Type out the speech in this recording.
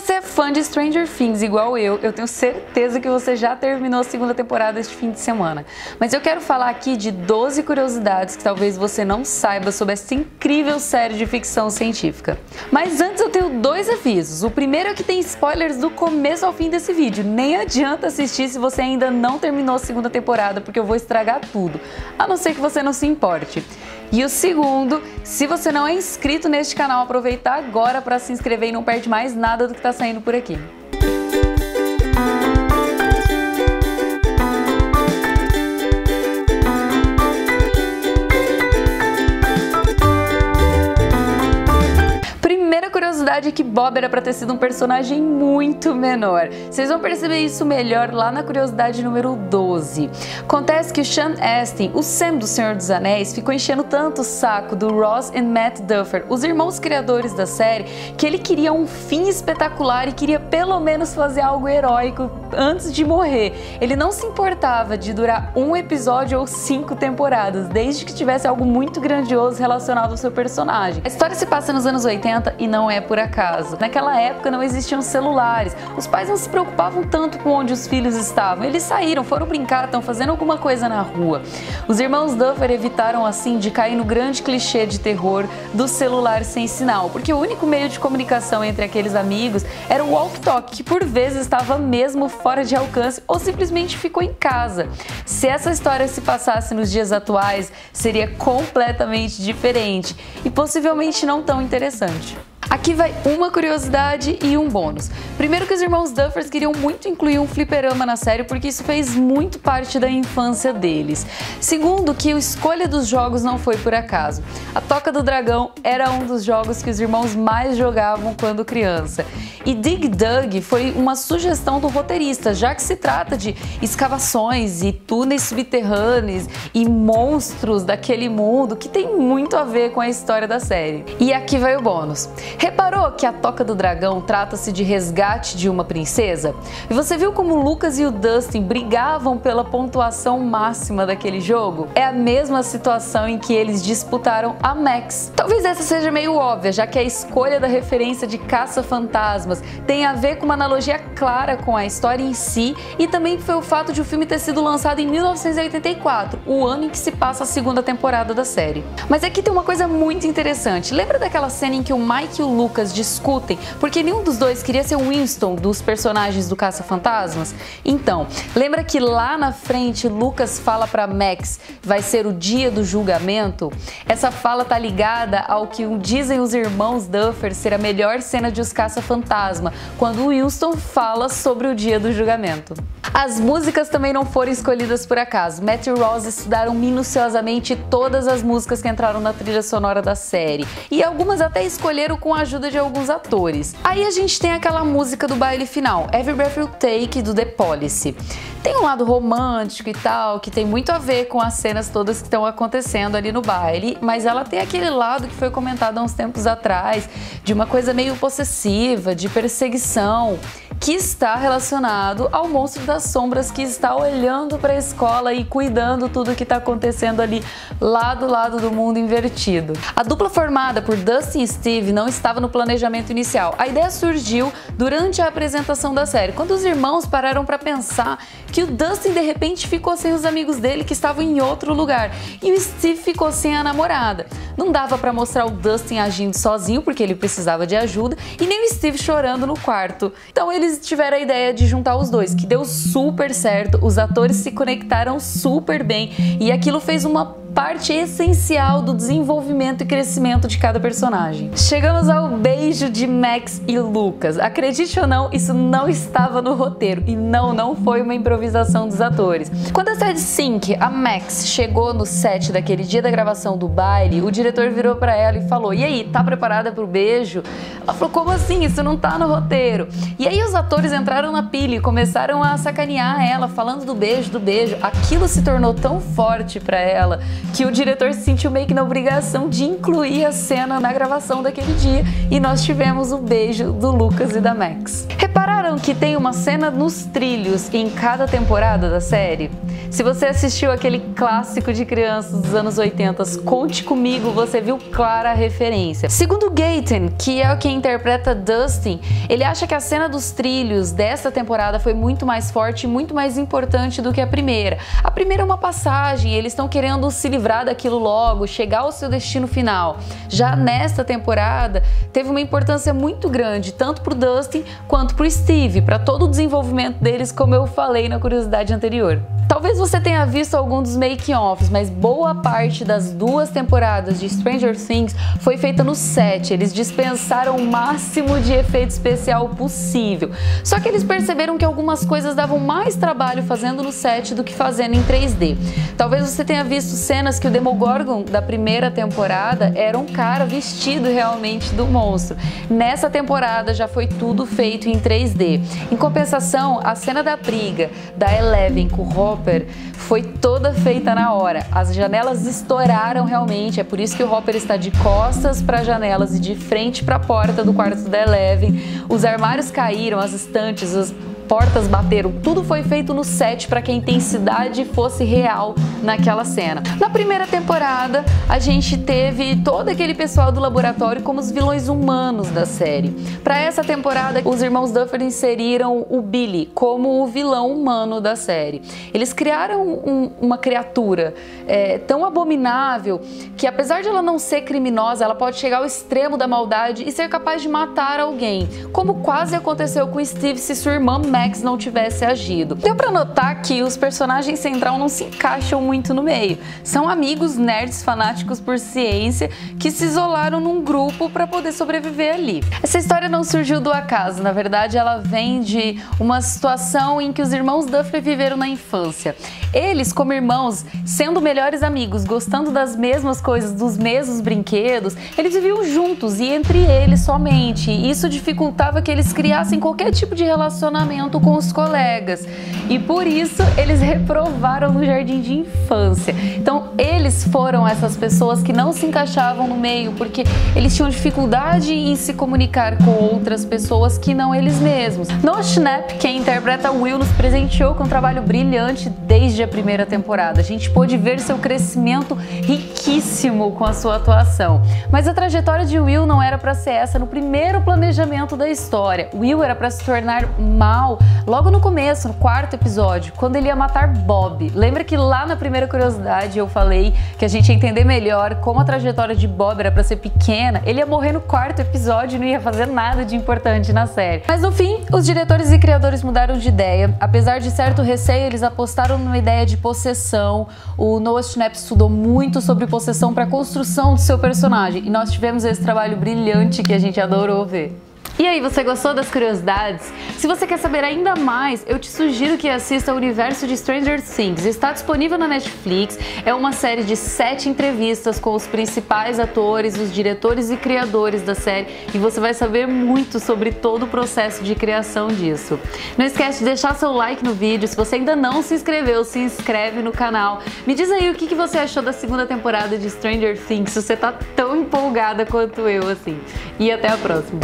você é fã de Stranger Things igual eu tenho certeza que você já terminou a segunda temporada este fim de semana. Mas eu quero falar aqui de 12 curiosidades que talvez você não saiba sobre essa incrível série de ficção científica. Mas antes eu tenho dois avisos. O primeiro é que tem spoilers do começo ao fim desse vídeo. Nem adianta assistir se você ainda não terminou a segunda temporada, porque eu vou estragar tudo, a não ser que você não se importe. E o segundo, se você não é inscrito neste canal, aproveitar agora para se inscrever e não perde mais nada do que está saindo por aqui. Curiosidade é que Bob era para ter sido um personagem muito menor. Vocês vão perceber isso melhor lá na curiosidade número 12. Acontece que o Sean Astin, o Sam do Senhor dos Anéis, ficou enchendo tanto o saco do Ross e Matt Duffer, os irmãos criadores da série, que ele queria um fim espetacular e queria pelo menos fazer algo heróico antes de morrer. Ele não se importava de durar um episódio ou 5 temporadas, desde que tivesse algo muito grandioso relacionado ao seu personagem. A história se passa nos anos 80 e não é por acaso. Naquela época não existiam celulares, os pais não se preocupavam tanto com onde os filhos estavam, eles saíram, foram brincar, estão fazendo alguma coisa na rua. Os irmãos Duffer evitaram assim de cair no grande clichê de terror do celular sem sinal, porque o único meio de comunicação entre aqueles amigos era o walkie-talkie, que por vezes estava mesmo fora de alcance ou simplesmente ficou em casa. Se essa história se passasse nos dias atuais, seria completamente diferente e possivelmente não tão interessante. Aqui vai uma curiosidade e um bônus. Primeiro que os irmãos Duffers queriam muito incluir um fliperama na série porque isso fez muito parte da infância deles. Segundo que a escolha dos jogos não foi por acaso. A Toca do Dragão era um dos jogos que os irmãos mais jogavam quando criança. E Dig Dug foi uma sugestão do roteirista, já que se trata de escavações e túneis subterrâneos e monstros daquele mundo que tem muito a ver com a história da série. E aqui vai o bônus. Reparou que a Toca do Dragão trata-se de resgate de uma princesa? E você viu como o Lucas e o Dustin brigavam pela pontuação máxima daquele jogo? É a mesma situação em que eles disputaram a Max. Talvez essa seja meio óbvia, já que a escolha da referência de caça-fantasmas tem a ver com uma analogia clara com a história em si e também foi o fato de o filme ter sido lançado em 1984, o ano em que se passa a segunda temporada da série. Mas aqui tem uma coisa muito interessante. Lembra daquela cena em que o Mike e o Lucas discutem porque nenhum dos dois queria ser o Winston dos personagens do Caça-Fantasmas? Então, lembra que lá na frente Lucas fala pra Max, vai ser o dia do julgamento? Essa fala tá ligada ao que dizem os irmãos Duffer ser a melhor cena de Os Caça-Fantasma, quando o Winston fala sobre o dia do julgamento. As músicas também não foram escolhidas por acaso. Matt e Ross estudaram minuciosamente todas as músicas que entraram na trilha sonora da série, e algumas até escolheram com a ajuda de alguns atores. Aí a gente tem aquela música do baile final, Every Breath You Take, do The Police. Tem um lado romântico e tal, que tem muito a ver com as cenas todas que estão acontecendo ali no baile, mas ela tem aquele lado que foi comentado há uns tempos atrás, de uma coisa meio possessiva, de perseguição, que está relacionado ao monstro das sombras que está olhando para a escola e cuidando tudo que está acontecendo ali lá do lado do mundo invertido. A dupla formada por Dustin e Steve não estava no planejamento inicial. A ideia surgiu durante a apresentação da série, quando os irmãos pararam para pensar que o Dustin de repente ficou sem os amigos dele que estavam em outro lugar e o Steve ficou sem a namorada. Não dava para mostrar o Dustin agindo sozinho porque ele precisava de ajuda e nem o Steve chorando no quarto. Então eles tiveram a ideia de juntar os dois, que deu super certo, os atores se conectaram super bem e aquilo fez uma parte essencial do desenvolvimento e crescimento de cada personagem. Chegamos ao beijo de Max e Lucas. Acredite ou não, isso não estava no roteiro e não foi uma improvisação dos atores. Quando a Sad Sink, a Max, chegou no set daquele dia da gravação do baile, o diretor virou pra ela e falou: "E aí, tá preparada pro beijo?" Ela falou: "Como assim? Isso não tá no roteiro." E aí os atores entraram na pilha e começaram a sacanear ela, falando do beijo, do beijo. Aquilo se tornou tão forte pra ela que o diretor se sentiu meio que na obrigação de incluir a cena na gravação daquele dia e nós tivemos o beijo do Lucas e da Max. repararam que tem uma cena nos trilhos em cada temporada da série? Se você assistiu aquele clássico de crianças dos anos 80, Conte Comigo, você viu clara referência. Segundo Gaten, que é quem interpreta Dustin, ele acha que a cena dos trilhos desta temporada foi muito mais forte e muito mais importante do que a primeira. A primeira é uma passagem, eles estão querendo se livrar daquilo logo, chegar ao seu destino final. Já nesta temporada, teve uma importância muito grande, tanto para o Dustin quanto para o Steve, para todo o desenvolvimento deles, como eu falei na curiosidade anterior. Talvez você tenha visto algum dos making-offs, mas boa parte das 2 temporadas de Stranger Things foi feita no set. Eles dispensaram o máximo de efeito especial possível. Só que eles perceberam que algumas coisas davam mais trabalho fazendo no set do que fazendo em 3D. Talvez você tenha visto cenas que o Demogorgon da primeira temporada era um cara vestido realmente do monstro. Nessa temporada já foi tudo feito em 3D. Em compensação, a cena da briga da Eleven com o Hopper foi toda feita na hora. As janelas estouraram realmente, é por isso que o Hopper está de costas para as janelas e de frente para a porta do quarto da Eleven. Os armários caíram, as estantes, as portas bateram, tudo foi feito no set para que a intensidade fosse real naquela cena. Na primeira temporada, a gente teve todo aquele pessoal do laboratório como os vilões humanos da série. Para essa temporada, os irmãos Duffer inseriram o Billy como o vilão humano da série. Eles criaram uma criatura tão abominável que, apesar de ela não ser criminosa, ela pode chegar ao extremo da maldade e ser capaz de matar alguém, como quase aconteceu com Steve se sua irmã Max não tivesse agido. Deu pra notar que os personagens central não se encaixam muito no meio. São amigos nerds fanáticos por ciência que se isolaram num grupo para poder sobreviver ali. Essa história não surgiu do acaso, na verdade ela vem de uma situação em que os irmãos Duffer viveram na infância. Eles, como irmãos, sendo melhores amigos, gostando das mesmas coisas, dos mesmos brinquedos, eles viviam juntos e entre eles somente. Isso dificultava que eles criassem qualquer tipo de relacionamento com os colegas, e por isso eles reprovaram no jardim de infância. Então eles foram essas pessoas que não se encaixavam no meio porque eles tinham dificuldade em se comunicar com outras pessoas que não eles mesmos. Noah Schnapp, quem interpreta Will, nos presenteou com um trabalho brilhante desde a primeira temporada. A gente pôde ver seu crescimento riquíssimo com a sua atuação. Mas a trajetória de Will não era para ser essa no primeiro planejamento da história. Will era para se tornar mal logo no começo, no 4º episódio, quando ele ia matar Bob. Lembra que lá na primeira curiosidade eu falei que a gente ia entender melhor como a trajetória de Bob era pra ser pequena? Ele ia morrer no 4º episódio e não ia fazer nada de importante na série. Mas no fim, os diretores e criadores mudaram de ideia. Apesar de certo receio, eles apostaram numa ideia de possessão. O Noah Schnapp estudou muito sobre possessão para a construção do seu personagem e nós tivemos esse trabalho brilhante que a gente adorou ver. E aí, você gostou das curiosidades? Se você quer saber ainda mais, eu te sugiro que assista ao universo de Stranger Things. Está disponível na Netflix, é uma série de 7 entrevistas com os principais atores, os diretores e criadores da série, e você vai saber muito sobre todo o processo de criação disso. Não esquece de deixar seu like no vídeo, se você ainda não se inscreveu, se inscreve no canal. Me diz aí o que você achou da 2ª temporada de Stranger Things, se você tá tão empolgada quanto eu assim. E até a próxima!